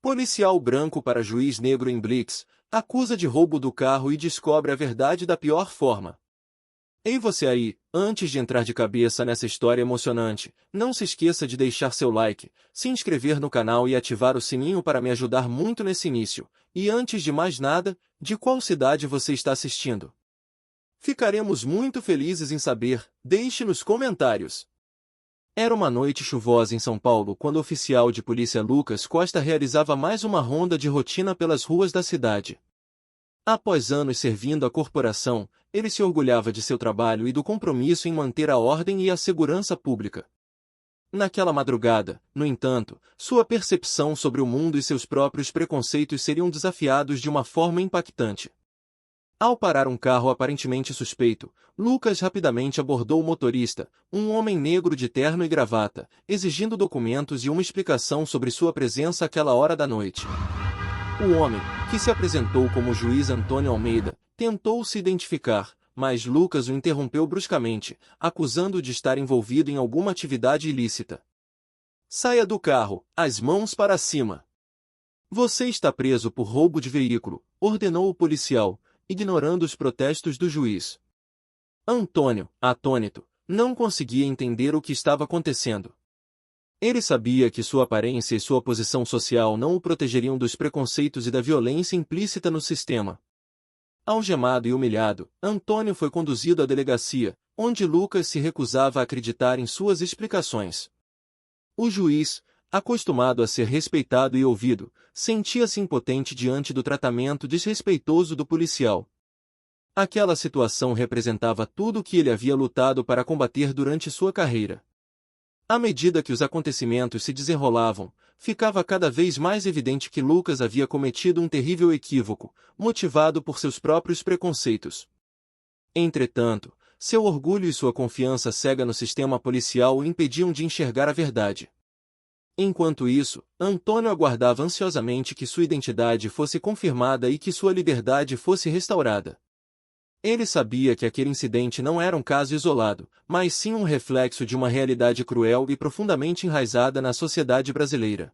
Policial branco para juiz negro em Blitz, acusa de roubo do carro e descobre a verdade da pior forma. Ei você aí, antes de entrar de cabeça nessa história emocionante, não se esqueça de deixar seu like, se inscrever no canal e ativar o sininho para me ajudar muito nesse início. E antes de mais nada, de qual cidade você está assistindo? Ficaremos muito felizes em saber, deixe nos comentários. Era uma noite chuvosa em São Paulo quando o oficial de polícia Lucas Costa realizava mais uma ronda de rotina pelas ruas da cidade. Após anos servindo à corporação, ele se orgulhava de seu trabalho e do compromisso em manter a ordem e a segurança pública. Naquela madrugada, no entanto, sua percepção sobre o mundo e seus próprios preconceitos seriam desafiados de uma forma impactante. Ao parar um carro aparentemente suspeito, Lucas rapidamente abordou o motorista, um homem negro de terno e gravata, exigindo documentos e uma explicação sobre sua presença àquela hora da noite. O homem, que se apresentou como o juiz Antônio Almeida, tentou se identificar, mas Lucas o interrompeu bruscamente, acusando-o de estar envolvido em alguma atividade ilícita. Saia do carro, as mãos para cima. Você está preso por roubo de veículo, ordenou o policial, ignorando os protestos do juiz. Antônio, atônito, não conseguia entender o que estava acontecendo. Ele sabia que sua aparência e sua posição social não o protegeriam dos preconceitos e da violência implícita no sistema. Algemado e humilhado, Antônio foi conduzido à delegacia, onde Lucas se recusava a acreditar em suas explicações. O juiz, acostumado a ser respeitado e ouvido, sentia-se impotente diante do tratamento desrespeitoso do policial. Aquela situação representava tudo o que ele havia lutado para combater durante sua carreira. À medida que os acontecimentos se desenrolavam, ficava cada vez mais evidente que Lucas havia cometido um terrível equívoco, motivado por seus próprios preconceitos. Entretanto, seu orgulho e sua confiança cega no sistema policial o impediam de enxergar a verdade. Enquanto isso, Antônio aguardava ansiosamente que sua identidade fosse confirmada e que sua liberdade fosse restaurada. Ele sabia que aquele incidente não era um caso isolado, mas sim um reflexo de uma realidade cruel e profundamente enraizada na sociedade brasileira.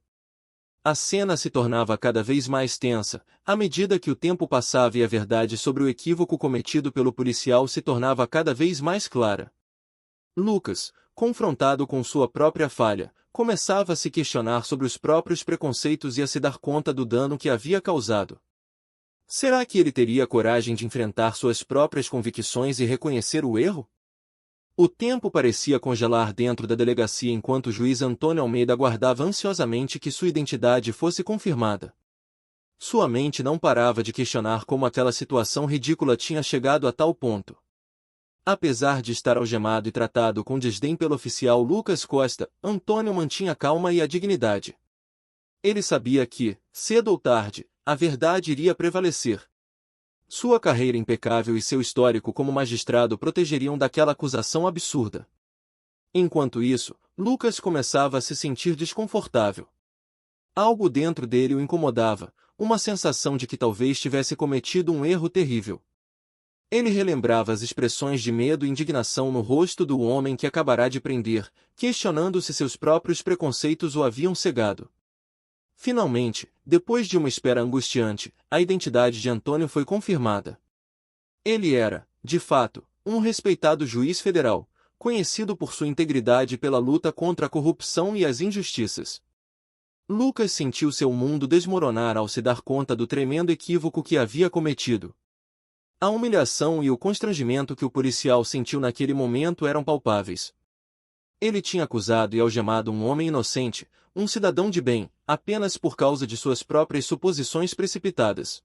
A cena se tornava cada vez mais tensa, à medida que o tempo passava e a verdade sobre o equívoco cometido pelo policial se tornava cada vez mais clara. Lucas, confrontado com sua própria falha, começava a se questionar sobre os próprios preconceitos e a se dar conta do dano que havia causado. Será que ele teria coragem de enfrentar suas próprias convicções e reconhecer o erro? O tempo parecia congelar dentro da delegacia enquanto o juiz Antônio Almeida aguardava ansiosamente que sua identidade fosse confirmada. Sua mente não parava de questionar como aquela situação ridícula tinha chegado a tal ponto. Apesar de estar algemado e tratado com desdém pelo oficial Lucas Costa, Antônio mantinha a calma e a dignidade. Ele sabia que, cedo ou tarde, a verdade iria prevalecer. Sua carreira impecável e seu histórico como magistrado protegeriam daquela acusação absurda. Enquanto isso, Lucas começava a se sentir desconfortável. Algo dentro dele o incomodava, uma sensação de que talvez tivesse cometido um erro terrível. Ele relembrava as expressões de medo e indignação no rosto do homem que acabará de prender, questionando se seus próprios preconceitos o haviam cegado. Finalmente, depois de uma espera angustiante, a identidade de Antônio foi confirmada. Ele era, de fato, um respeitado juiz federal, conhecido por sua integridade e pela luta contra a corrupção e as injustiças. Lucas sentiu seu mundo desmoronar ao se dar conta do tremendo equívoco que havia cometido. A humilhação e o constrangimento que o policial sentiu naquele momento eram palpáveis. Ele tinha acusado e algemado um homem inocente, um cidadão de bem, apenas por causa de suas próprias suposições precipitadas.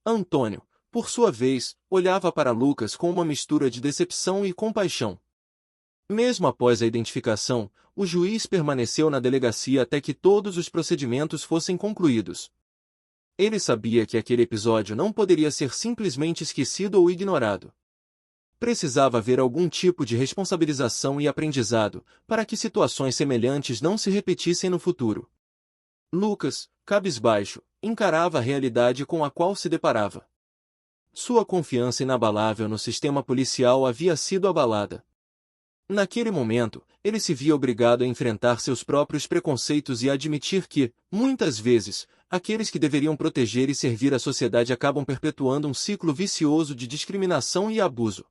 Antônio, por sua vez, olhava para Lucas com uma mistura de decepção e compaixão. Mesmo após a identificação, o juiz permaneceu na delegacia até que todos os procedimentos fossem concluídos. Ele sabia que aquele episódio não poderia ser simplesmente esquecido ou ignorado. Precisava haver algum tipo de responsabilização e aprendizado, para que situações semelhantes não se repetissem no futuro. Lucas, cabisbaixo, encarava a realidade com a qual se deparava. Sua confiança inabalável no sistema policial havia sido abalada. Naquele momento, ele se via obrigado a enfrentar seus próprios preconceitos e a admitir que, muitas vezes, aqueles que deveriam proteger e servir a sociedade acabam perpetuando um ciclo vicioso de discriminação e abuso.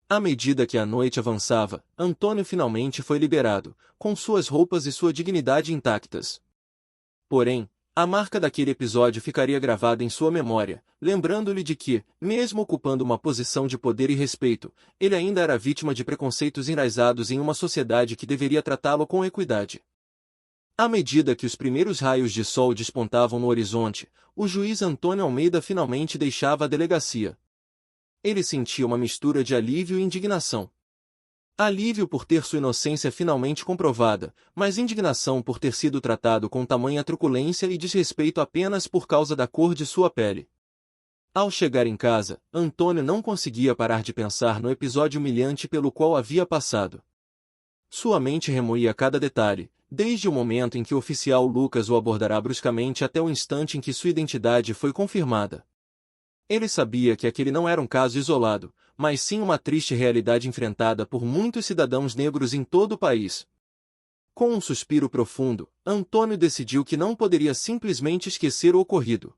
À medida que a noite avançava, Antônio finalmente foi liberado, com suas roupas e sua dignidade intactas. Porém, a marca daquele episódio ficaria gravada em sua memória, lembrando-lhe de que, mesmo ocupando uma posição de poder e respeito, ele ainda era vítima de preconceitos enraizados em uma sociedade que deveria tratá-lo com equidade. À medida que os primeiros raios de sol despontavam no horizonte, o juiz Antônio Almeida finalmente deixava a delegacia. Ele sentia uma mistura de alívio e indignação. Alívio por ter sua inocência finalmente comprovada, mas indignação por ter sido tratado com tamanha truculência e desrespeito apenas por causa da cor de sua pele. Ao chegar em casa, Antônio não conseguia parar de pensar no episódio humilhante pelo qual havia passado. Sua mente remoía cada detalhe, desde o momento em que o oficial Lucas o abordará bruscamente até o instante em que sua identidade foi confirmada. Ele sabia que aquele não era um caso isolado, mas sim uma triste realidade enfrentada por muitos cidadãos negros em todo o país. Com um suspiro profundo, Antônio decidiu que não poderia simplesmente esquecer o ocorrido.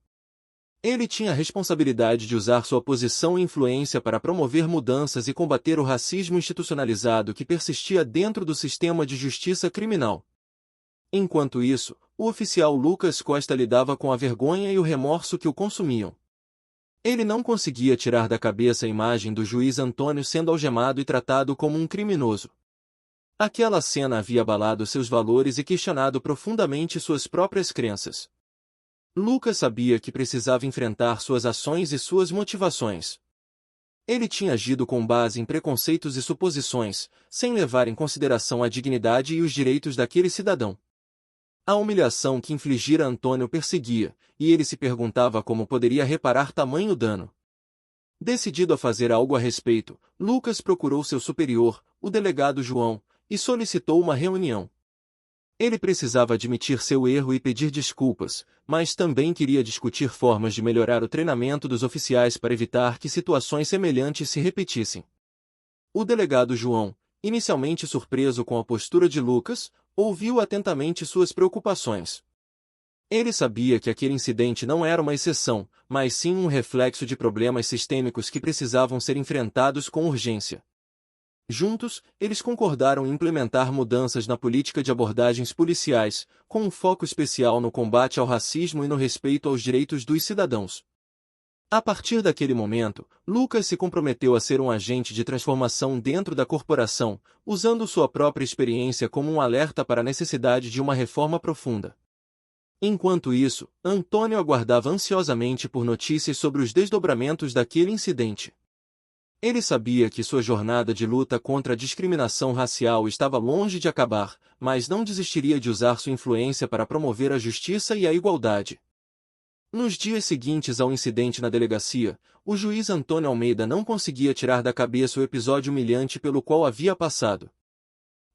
Ele tinha a responsabilidade de usar sua posição e influência para promover mudanças e combater o racismo institucionalizado que persistia dentro do sistema de justiça criminal. Enquanto isso, o oficial Lucas Costa lidava com a vergonha e o remorso que o consumiam. Ele não conseguia tirar da cabeça a imagem do juiz Antônio sendo algemado e tratado como um criminoso. Aquela cena havia abalado seus valores e questionado profundamente suas próprias crenças. Lucas sabia que precisava enfrentar suas ações e suas motivações. Ele tinha agido com base em preconceitos e suposições, sem levar em consideração a dignidade e os direitos daquele cidadão. A humilhação que infligira Antônio perseguia, e ele se perguntava como poderia reparar tamanho dano. Decidido a fazer algo a respeito, Lucas procurou seu superior, o delegado João, e solicitou uma reunião. Ele precisava admitir seu erro e pedir desculpas, mas também queria discutir formas de melhorar o treinamento dos oficiais para evitar que situações semelhantes se repetissem. O delegado João, inicialmente surpreso com a postura de Lucas, ouviu atentamente suas preocupações. Ele sabia que aquele incidente não era uma exceção, mas sim um reflexo de problemas sistêmicos que precisavam ser enfrentados com urgência. Juntos, eles concordaram em implementar mudanças na política de abordagens policiais, com um foco especial no combate ao racismo e no respeito aos direitos dos cidadãos. A partir daquele momento, Lucas se comprometeu a ser um agente de transformação dentro da corporação, usando sua própria experiência como um alerta para a necessidade de uma reforma profunda. Enquanto isso, Antônio aguardava ansiosamente por notícias sobre os desdobramentos daquele incidente. Ele sabia que sua jornada de luta contra a discriminação racial estava longe de acabar, mas não desistiria de usar sua influência para promover a justiça e a igualdade. Nos dias seguintes ao incidente na delegacia, o juiz Antônio Almeida não conseguia tirar da cabeça o episódio humilhante pelo qual havia passado.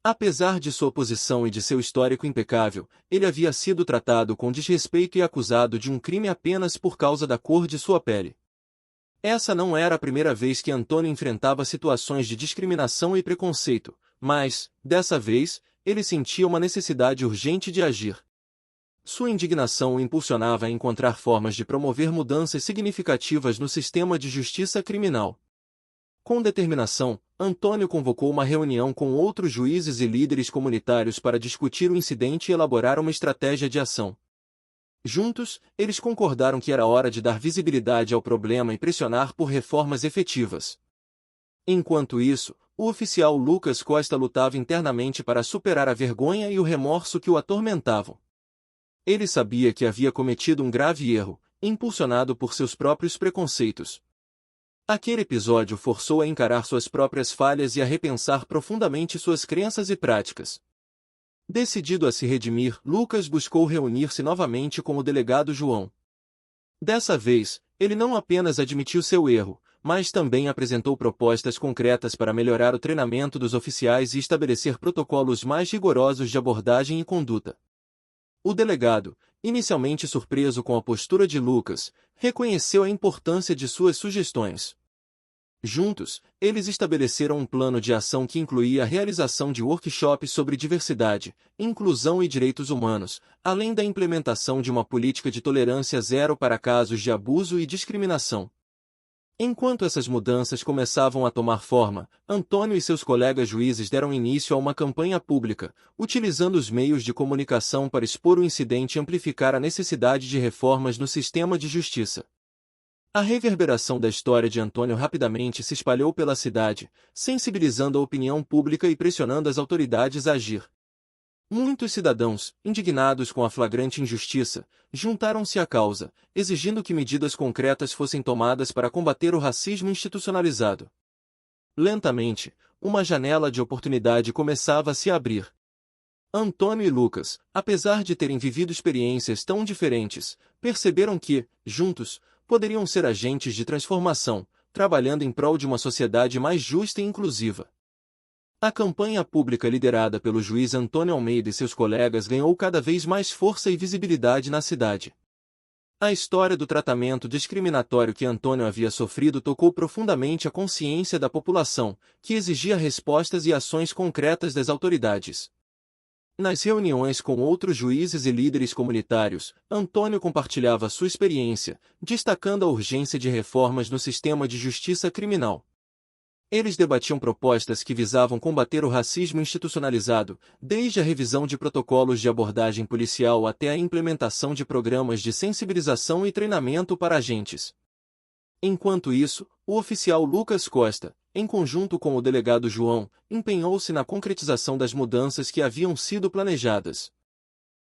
Apesar de sua posição e de seu histórico impecável, ele havia sido tratado com desrespeito e acusado de um crime apenas por causa da cor de sua pele. Essa não era a primeira vez que Antônio enfrentava situações de discriminação e preconceito, mas, dessa vez, ele sentia uma necessidade urgente de agir. Sua indignação o impulsionava a encontrar formas de promover mudanças significativas no sistema de justiça criminal. Com determinação, Antônio convocou uma reunião com outros juízes e líderes comunitários para discutir o incidente e elaborar uma estratégia de ação. Juntos, eles concordaram que era hora de dar visibilidade ao problema e pressionar por reformas efetivas. Enquanto isso, o oficial Lucas Costa lutava internamente para superar a vergonha e o remorso que o atormentavam. Ele sabia que havia cometido um grave erro, impulsionado por seus próprios preconceitos. Aquele episódio forçou a encarar suas próprias falhas e a repensar profundamente suas crenças e práticas. Decidido a se redimir, Lucas buscou reunir-se novamente com o delegado João. Dessa vez, ele não apenas admitiu seu erro, mas também apresentou propostas concretas para melhorar o treinamento dos oficiais e estabelecer protocolos mais rigorosos de abordagem e conduta. O delegado, inicialmente surpreso com a postura de Lucas, reconheceu a importância de suas sugestões. Juntos, eles estabeleceram um plano de ação que incluía a realização de workshops sobre diversidade, inclusão e direitos humanos, além da implementação de uma política de tolerância zero para casos de abuso e discriminação. Enquanto essas mudanças começavam a tomar forma, Antônio e seus colegas juízes deram início a uma campanha pública, utilizando os meios de comunicação para expor o incidente e amplificar a necessidade de reformas no sistema de justiça. A reverberação da história de Antônio rapidamente se espalhou pela cidade, sensibilizando a opinião pública e pressionando as autoridades a agir. Muitos cidadãos, indignados com a flagrante injustiça, juntaram-se à causa, exigindo que medidas concretas fossem tomadas para combater o racismo institucionalizado. Lentamente, uma janela de oportunidade começava a se abrir. Antônio e Lucas, apesar de terem vivido experiências tão diferentes, perceberam que, juntos, poderiam ser agentes de transformação, trabalhando em prol de uma sociedade mais justa e inclusiva. A campanha pública liderada pelo juiz Antônio Almeida e seus colegas ganhou cada vez mais força e visibilidade na cidade. A história do tratamento discriminatório que Antônio havia sofrido tocou profundamente a consciência da população, que exigia respostas e ações concretas das autoridades. Nas reuniões com outros juízes e líderes comunitários, Antônio compartilhava sua experiência, destacando a urgência de reformas no sistema de justiça criminal. Eles debatiam propostas que visavam combater o racismo institucionalizado, desde a revisão de protocolos de abordagem policial até a implementação de programas de sensibilização e treinamento para agentes. Enquanto isso, o oficial Lucas Costa, em conjunto com o delegado João, empenhou-se na concretização das mudanças que haviam sido planejadas.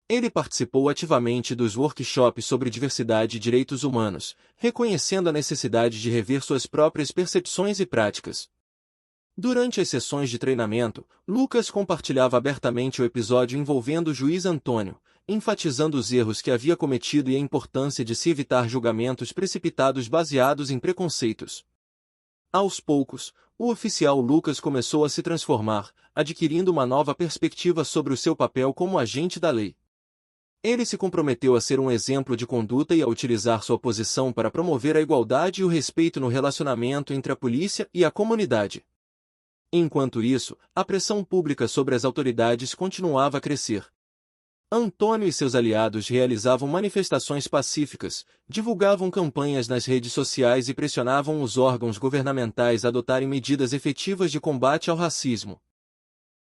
Ele participou ativamente dos workshops sobre diversidade e direitos humanos, reconhecendo a necessidade de rever suas próprias percepções e práticas. Durante as sessões de treinamento, Lucas compartilhava abertamente o episódio envolvendo o juiz Antônio, enfatizando os erros que havia cometido e a importância de se evitar julgamentos precipitados baseados em preconceitos. Aos poucos, o oficial Lucas começou a se transformar, adquirindo uma nova perspectiva sobre o seu papel como agente da lei. Ele se comprometeu a ser um exemplo de conduta e a utilizar sua posição para promover a igualdade e o respeito no relacionamento entre a polícia e a comunidade. Enquanto isso, a pressão pública sobre as autoridades continuava a crescer. Antônio e seus aliados realizavam manifestações pacíficas, divulgavam campanhas nas redes sociais e pressionavam os órgãos governamentais a adotarem medidas efetivas de combate ao racismo.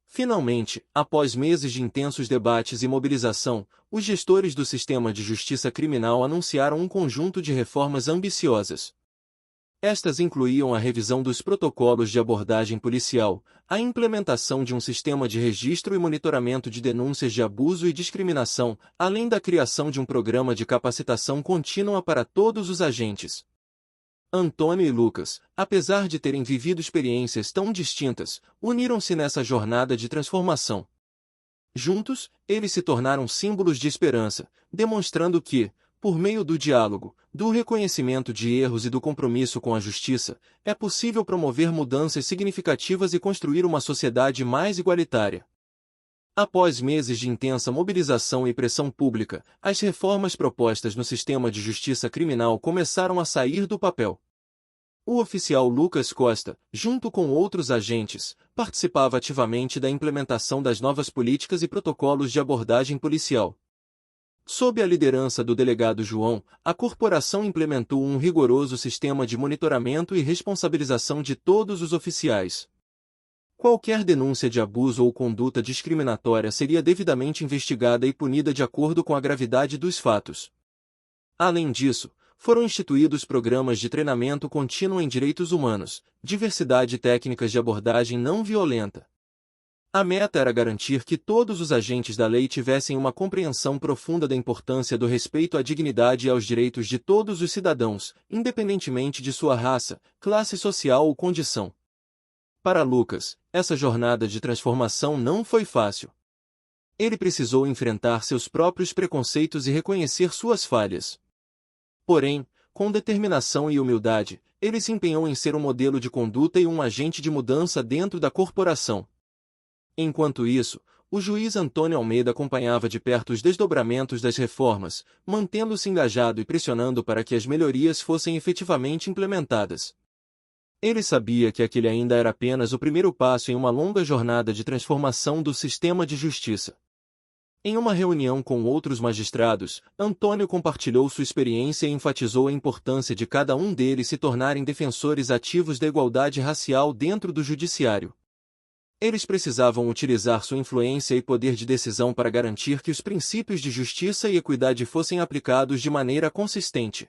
Finalmente, após meses de intensos debates e mobilização, os gestores do sistema de justiça criminal anunciaram um conjunto de reformas ambiciosas. Estas incluíam a revisão dos protocolos de abordagem policial, a implementação de um sistema de registro e monitoramento de denúncias de abuso e discriminação, além da criação de um programa de capacitação contínua para todos os agentes. Antônio e Lucas, apesar de terem vivido experiências tão distintas, uniram-se nessa jornada de transformação. Juntos, eles se tornaram símbolos de esperança, demonstrando que, por meio do diálogo, do reconhecimento de erros e do compromisso com a justiça, é possível promover mudanças significativas e construir uma sociedade mais igualitária. Após meses de intensa mobilização e pressão pública, as reformas propostas no sistema de justiça criminal começaram a sair do papel. O oficial Lucas Costa, junto com outros agentes, participava ativamente da implementação das novas políticas e protocolos de abordagem policial. Sob a liderança do delegado João, a corporação implementou um rigoroso sistema de monitoramento e responsabilização de todos os oficiais. Qualquer denúncia de abuso ou conduta discriminatória seria devidamente investigada e punida de acordo com a gravidade dos fatos. Além disso, foram instituídos programas de treinamento contínuo em direitos humanos, diversidade e técnicas de abordagem não violenta. A meta era garantir que todos os agentes da lei tivessem uma compreensão profunda da importância do respeito à dignidade e aos direitos de todos os cidadãos, independentemente de sua raça, classe social ou condição. Para Lucas, essa jornada de transformação não foi fácil. Ele precisou enfrentar seus próprios preconceitos e reconhecer suas falhas. Porém, com determinação e humildade, ele se empenhou em ser um modelo de conduta e um agente de mudança dentro da corporação. Enquanto isso, o juiz Antônio Almeida acompanhava de perto os desdobramentos das reformas, mantendo-se engajado e pressionando para que as melhorias fossem efetivamente implementadas. Ele sabia que aquele ainda era apenas o primeiro passo em uma longa jornada de transformação do sistema de justiça. Em uma reunião com outros magistrados, Antônio compartilhou sua experiência e enfatizou a importância de cada um deles se tornarem defensores ativos da igualdade racial dentro do judiciário. Eles precisavam utilizar sua influência e poder de decisão para garantir que os princípios de justiça e equidade fossem aplicados de maneira consistente.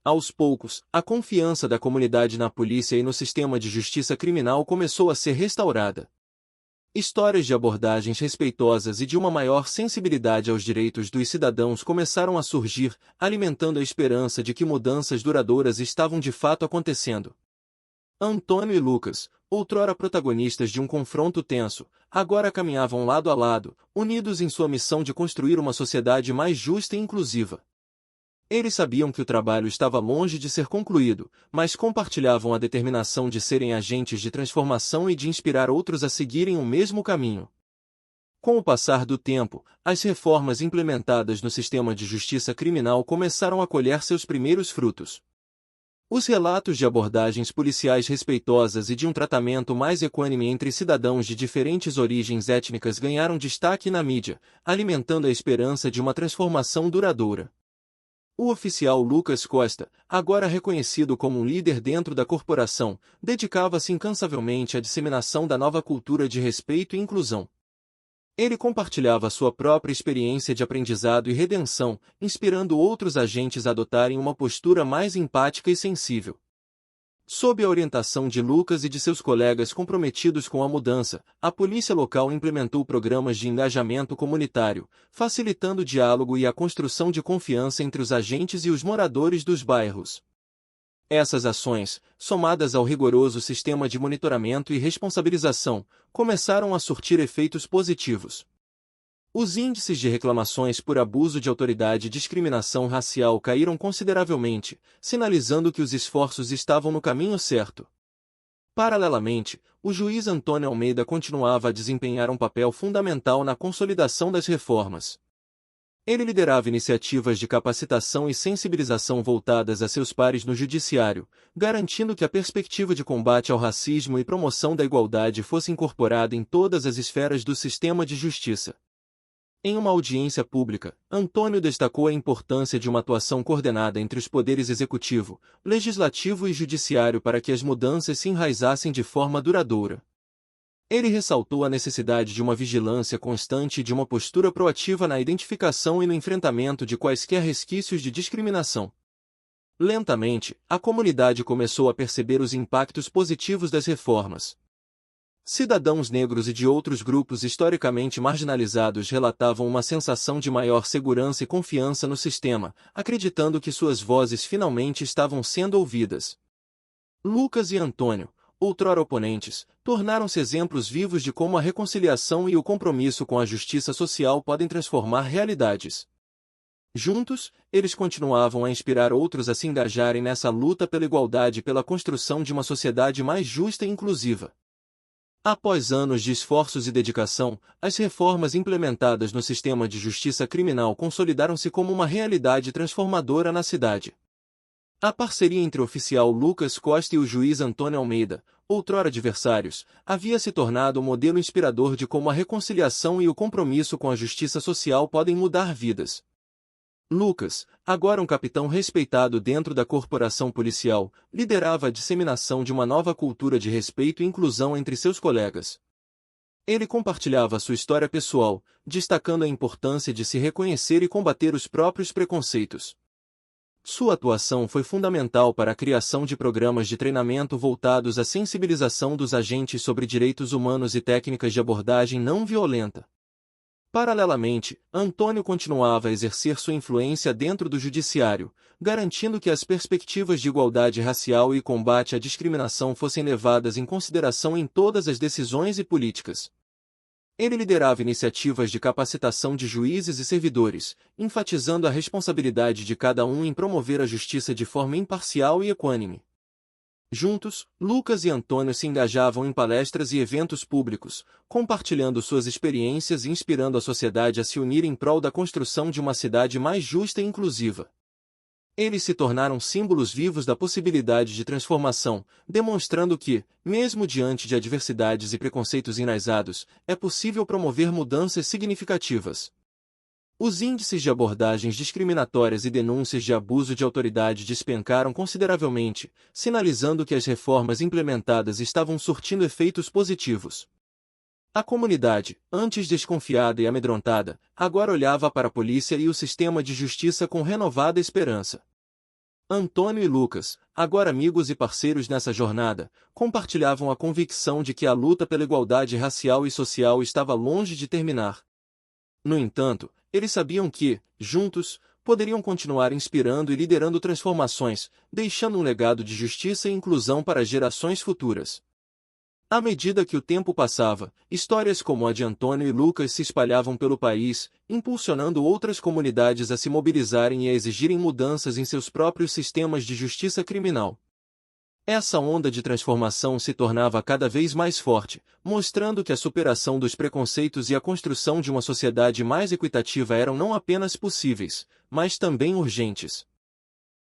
Aos poucos, a confiança da comunidade na polícia e no sistema de justiça criminal começou a ser restaurada. Histórias de abordagens respeitosas e de uma maior sensibilidade aos direitos dos cidadãos começaram a surgir, alimentando a esperança de que mudanças duradouras estavam de fato acontecendo. Antônio e Lucas, outrora protagonistas de um confronto tenso, agora caminhavam lado a lado, unidos em sua missão de construir uma sociedade mais justa e inclusiva. Eles sabiam que o trabalho estava longe de ser concluído, mas compartilhavam a determinação de serem agentes de transformação e de inspirar outros a seguirem o mesmo caminho. Com o passar do tempo, as reformas implementadas no sistema de justiça criminal começaram a colher seus primeiros frutos. Os relatos de abordagens policiais respeitosas e de um tratamento mais equânime entre cidadãos de diferentes origens étnicas ganharam destaque na mídia, alimentando a esperança de uma transformação duradoura. O oficial Lucas Costa, agora reconhecido como um líder dentro da corporação, dedicava-se incansavelmente à disseminação da nova cultura de respeito e inclusão. Ele compartilhava sua própria experiência de aprendizado e redenção, inspirando outros agentes a adotarem uma postura mais empática e sensível. Sob a orientação de Lucas e de seus colegas comprometidos com a mudança, a polícia local implementou programas de engajamento comunitário, facilitando o diálogo e a construção de confiança entre os agentes e os moradores dos bairros. Essas ações, somadas ao rigoroso sistema de monitoramento e responsabilização, começaram a surtir efeitos positivos. Os índices de reclamações por abuso de autoridade e discriminação racial caíram consideravelmente, sinalizando que os esforços estavam no caminho certo. Paralelamente, o juiz Antônio Almeida continuava a desempenhar um papel fundamental na consolidação das reformas. Ele liderava iniciativas de capacitação e sensibilização voltadas a seus pares no judiciário, garantindo que a perspectiva de combate ao racismo e promoção da igualdade fosse incorporada em todas as esferas do sistema de justiça. Em uma audiência pública, Antônio destacou a importância de uma atuação coordenada entre os poderes executivo, legislativo e judiciário para que as mudanças se enraizassem de forma duradoura. Ele ressaltou a necessidade de uma vigilância constante e de uma postura proativa na identificação e no enfrentamento de quaisquer resquícios de discriminação. Lentamente, a comunidade começou a perceber os impactos positivos das reformas. Cidadãos negros e de outros grupos historicamente marginalizados relatavam uma sensação de maior segurança e confiança no sistema, acreditando que suas vozes finalmente estavam sendo ouvidas. Lucas e Antônio, outrora oponentes, tornaram-se exemplos vivos de como a reconciliação e o compromisso com a justiça social podem transformar realidades. Juntos, eles continuavam a inspirar outros a se engajarem nessa luta pela igualdade e pela construção de uma sociedade mais justa e inclusiva. Após anos de esforços e dedicação, as reformas implementadas no sistema de justiça criminal consolidaram-se como uma realidade transformadora na cidade. A parceria entre o oficial Lucas Costa e o juiz Antônio Almeida, outrora adversários, havia se tornado um modelo inspirador de como a reconciliação e o compromisso com a justiça social podem mudar vidas. Lucas, agora um capitão respeitado dentro da corporação policial, liderava a disseminação de uma nova cultura de respeito e inclusão entre seus colegas. Ele compartilhava sua história pessoal, destacando a importância de se reconhecer e combater os próprios preconceitos. Sua atuação foi fundamental para a criação de programas de treinamento voltados à sensibilização dos agentes sobre direitos humanos e técnicas de abordagem não violenta. Paralelamente, Antônio continuava a exercer sua influência dentro do judiciário, garantindo que as perspectivas de igualdade racial e combate à discriminação fossem levadas em consideração em todas as decisões e políticas. Ele liderava iniciativas de capacitação de juízes e servidores, enfatizando a responsabilidade de cada um em promover a justiça de forma imparcial e equânime. Juntos, Lucas e Antônio se engajavam em palestras e eventos públicos, compartilhando suas experiências e inspirando a sociedade a se unir em prol da construção de uma cidade mais justa e inclusiva. Eles se tornaram símbolos vivos da possibilidade de transformação, demonstrando que, mesmo diante de adversidades e preconceitos enraizados, é possível promover mudanças significativas. Os índices de abordagens discriminatórias e denúncias de abuso de autoridade despencaram consideravelmente, sinalizando que as reformas implementadas estavam surtindo efeitos positivos. A comunidade, antes desconfiada e amedrontada, agora olhava para a polícia e o sistema de justiça com renovada esperança. Antônio e Lucas, agora amigos e parceiros nessa jornada, compartilhavam a convicção de que a luta pela igualdade racial e social estava longe de terminar. No entanto, eles sabiam que, juntos, poderiam continuar inspirando e liderando transformações, deixando um legado de justiça e inclusão para gerações futuras. À medida que o tempo passava, histórias como a de Antônio e Lucas se espalhavam pelo país, impulsionando outras comunidades a se mobilizarem e a exigirem mudanças em seus próprios sistemas de justiça criminal. Essa onda de transformação se tornava cada vez mais forte, mostrando que a superação dos preconceitos e a construção de uma sociedade mais equitativa eram não apenas possíveis, mas também urgentes.